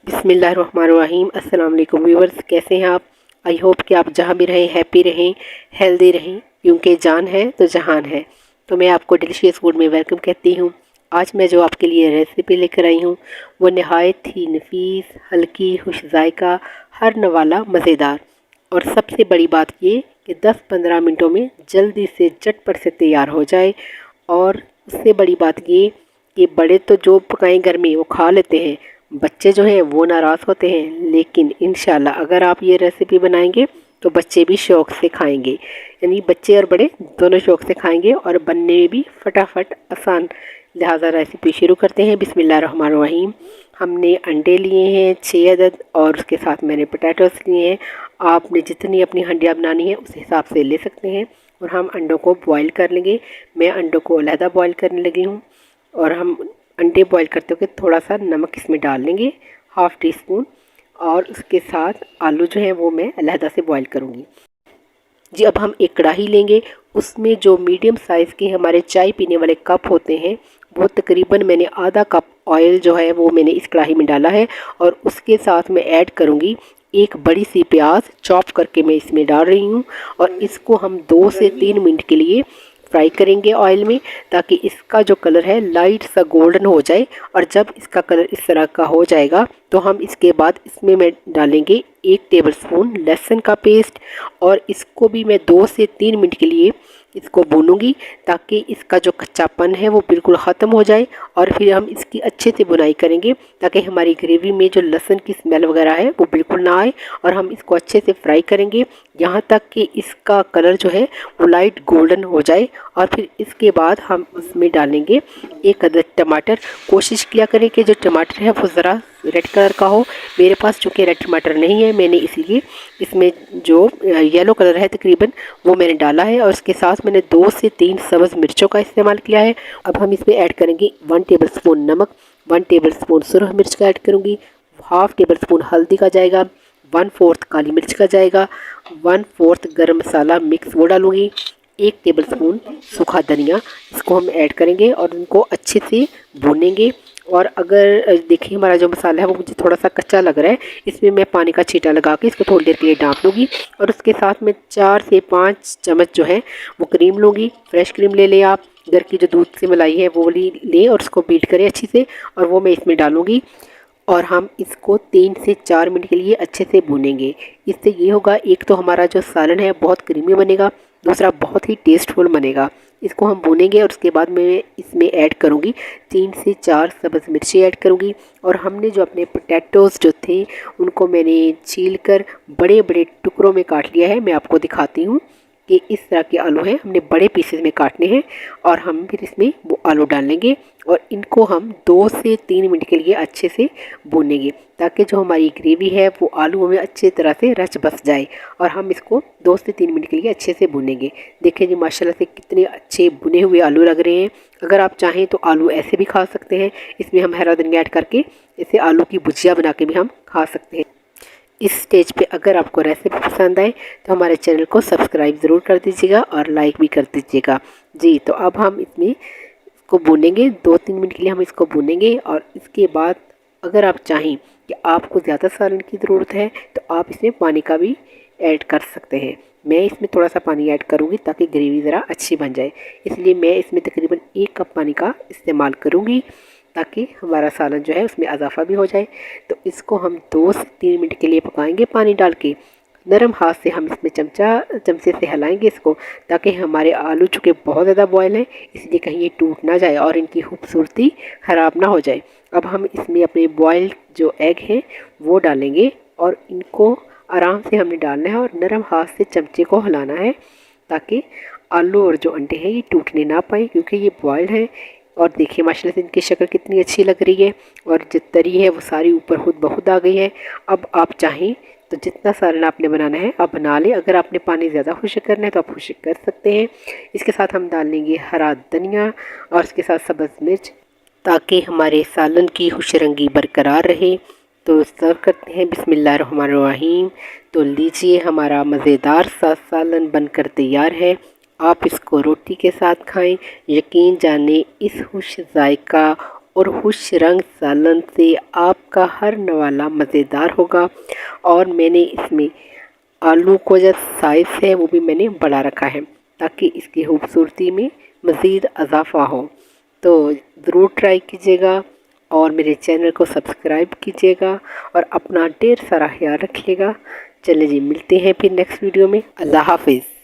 बिस्मिल्लाहिर्रहमानिर्रहीम। अस्सलाम वालेकुम व्यूवर्स, कैसे हैं आप? आई होप कि आप जहाँ भी रहें हैप्पी रहें, हेल्दी रहें, क्योंकि जान है तो जहान है। तो मैं आपको डिलीशियस फूड में वेलकम कहती हूँ। आज मैं जो आपके लिए रेसिपी लेकर आई हूँ वो नहायत ही नफीस, हल्की, खुश जायका, हर नवाला, मज़ेदार और सबसे बड़ी बात ये कि 10-15 मिनटों में जल्दी से झटपट से तैयार हो जाए। और उससे बड़ी बात ये कि बड़े तो जो पकाएं घर में वो खा लेते हैं, बच्चे जो हैं वो नाराज़ होते हैं, लेकिन इंशाल्लाह अगर आप ये रेसिपी बनाएंगे तो बच्चे भी शौक़ से खाएंगे। यानी बच्चे और बड़े दोनों शौक़ से खाएंगे और बनने में भी फटाफट आसान। लिहाजा रेसिपी शुरू करते हैं। बिस्मिल्लाहिर्रहमानिर्रहीम। हमने अंडे लिए हैं 6 अदद और उसके साथ मैंने पोटैटोस लिए हैं। आपने जितनी अपनी हंडिया बनानी है उस हिसाब से ले सकते हैं। और हम अंडों को बॉईल कर लेंगे। मैं अंडों को अलहदा बॉईल करने लगी हूँ। और हम अंडे बॉईल करते हुए थोड़ा सा नमक इसमें डाल लेंगे, हाफ़ टी स्पून। और उसके साथ आलू जो है वो मैं अलहदा से बॉईल करूँगी। जी, अब हम एक कढ़ाई लेंगे। उसमें जो मीडियम साइज़ के हमारे चाय पीने वाले कप होते हैं वो तकरीबन मैंने आधा कप ऑयल जो है वो मैंने इस कढ़ाई में डाला है। और उसके साथ मैं ऐड करूँगी एक बड़ी सी प्याज चॉप करके मैं इसमें डाल रही हूँ। और इसको हम 2 से 3 मिनट के लिए फ्राई करेंगे ऑयल में, ताकि इसका जो कलर है लाइट सा गोल्डन हो जाए। और जब इसका कलर इस तरह का हो जाएगा तो हम इसके बाद इसमें मैं डालेंगे 1 टेबलस्पून लहसुन का पेस्ट। और इसको भी मैं 2 से 3 मिनट के लिए इसको भूनूंगी, ताकि इसका जो कच्चापन है वो बिल्कुल ख़त्म हो जाए। और फिर हम इसकी अच्छे से बुनाई करेंगे, ताकि हमारी ग्रेवी में जो लहसुन की स्मेल वगैरह है वो बिल्कुल ना आए। और हम इसको अच्छे से फ्राई करेंगे यहाँ तक कि इसका कलर जो है वो लाइट गोल्डन हो जाए। और फिर इसके बाद हम उसमें डालेंगे 1 अदद टमाटर। कोशिश किया करें कि जो टमाटर है वो ज़रा रेड कलर का हो। मेरे पास चूँकि रेड टमाटर नहीं है, मैंने इसलिए इसमें जो येलो कलर है तकरीबन वो मैंने डाला है। और उसके साथ मैंने 2 से 3 सब्ज़ मिर्चों का इस्तेमाल किया है। अब हम इसमें ऐड करेंगे 1 टेबलस्पून नमक, 1 टेबलस्पून सुरख मिर्च का ऐड करूँगी, हाफ़ टेबलस्पून हल्दी का जाएगा, 1/4 काली मिर्च का जाएगा, 1/4 गरम मसाला मिक्स वो डालूँगी, 1 टेबलस्पून सूखा धनिया। इसको हम ऐड करेंगे और इनको अच्छे से भूनेंगे। और अगर देखिए हमारा जो मसाला है वो मुझे थोड़ा सा कच्चा लग रहा है, इसमें मैं पानी का छींटा लगा के इसको थोड़ी देर के लिए ढाँप लूँगी। और उसके साथ में 4 से 5 चम्मच जो है वो क्रीम लूँगी। फ्रेश क्रीम ले लें आप, घर की जो दूध से मलाई है वो लें और उसको बीट करें अच्छी से, और वो मैं इसमें डालूँगी। और हम इसको 3 से 4 मिनट के लिए अच्छे से भूनेंगे। इससे ये होगा, एक तो हमारा जो सालन है बहुत क्रीमी बनेगा, दूसरा बहुत ही टेस्टफुल बनेगा। इसको हम भूनेंगे और उसके बाद मैं इसमें ऐड करूँगी 3 से 4 सब्ज़ मिर्ची ऐड करूँगी। और हमने जो अपने पोटैटोज़ जो थे उनको मैंने छील कर बड़े बड़े टुकड़ों में काट लिया है। मैं आपको दिखाती हूँ कि इस तरह के आलू हैं, हमने बड़े पीसेस में काटने हैं। और हम फिर इसमें वो आलू डाल लेंगे और इनको हम 2 से 3 मिनट के लिए अच्छे से भूनेंगे, ताकि जो हमारी ग्रेवी है वो आलू में अच्छी तरह से रच बस जाए। और हम इसको 2 से 3 मिनट के लिए अच्छे से भूनेंगे। देखें जी, माशाल्लाह से कितने अच्छे भुने हुए आलू लग रहे हैं। अगर आप चाहें तो आलू ऐसे भी खा सकते हैं, इसमें हम हरा धनिया ऐड करके इसे आलू की भुजिया बना के भी हम खा सकते हैं। इस स्टेज पे अगर आपको रेसिपी पसंद आए तो हमारे चैनल को सब्सक्राइब ज़रूर कर दीजिएगा और लाइक भी कर दीजिएगा। जी, तो अब हम इसमें इसको भूनेंगे 2-3 मिनट के लिए हम इसको भूनेंगे। और इसके बाद अगर आप चाहें कि आपको ज़्यादा सालन की ज़रूरत है तो आप इसमें पानी का भी ऐड कर सकते हैं। मैं इसमें थोड़ा सा पानी ऐड करूँगी ताकि ग्रेवी ज़रा अच्छी बन जाए, इसलिए मैं इसमें तकरीबन 1 कप पानी का इस्तेमाल करूँगी, ताकि हमारा सालन जो है उसमें इजाफा भी हो जाए। तो इसको हम 2 से 3 मिनट के लिए पकाएंगे पानी डाल के। नरम हाथ से हम इसमें चमचे से हिलाएंगे इसको, ताकि हमारे आलू चूँकि बहुत ज़्यादा बॉयल हैं इसलिए कहीं ये टूट ना जाए और इनकी खूबसूरती ख़राब ना हो जाए। अब हम इसमें अपने बॉयल्ड जो एग हैं वो डालेंगे और इनको आराम से हमने डालना है और नरम हाथ से चमचे को हिलाना है, ताकि आलू और जो अंडे हैं ये टूटने ना पाए, क्योंकि ये बॉयल्ड हैं। और देखिए माशाल्लाह से इनकी शक्ल कितनी अच्छी लग रही है और जो तरी है वो सारी ऊपर खुद ब खुद आ गई है। अब आप चाहें तो जितना सालन आपने बनाना है आप बना लें। अगर आपने पानी ज़्यादा खुश्क करना है तो आप खुश्क कर सकते हैं। इसके साथ हम डाल लेंगे हरा धनिया और उसके साथ सब्ज़ मिर्च, ताकि हमारे सालन की खुश रंगी बरकरार रहे। तो सर्व करते हैं। बिस्मिल्लाहिर्रहमानिर्रहीम। तो लीजिए, हमारा मज़ेदार सा सालन बनकर तैयार है। आप इसको रोटी के साथ खाएं, यकीन जाने इस खुश जायका और खुश रंग सालन से आपका हर नवाला मज़ेदार होगा। और मैंने इसमें आलू को जो साइज़ है वो भी मैंने बढ़ा रखा है ताकि इसकी खूबसूरती में मज़ीद इजाफ़ा हो। तो ज़रूर ट्राई कीजिएगा और मेरे चैनल को सब्सक्राइब कीजिएगा और अपना ढेर सारा ख्याल रखिएगा। चलिए जी, मिलते हैं फिर नेक्स्ट वीडियो में। अल्लाह हाफिज़।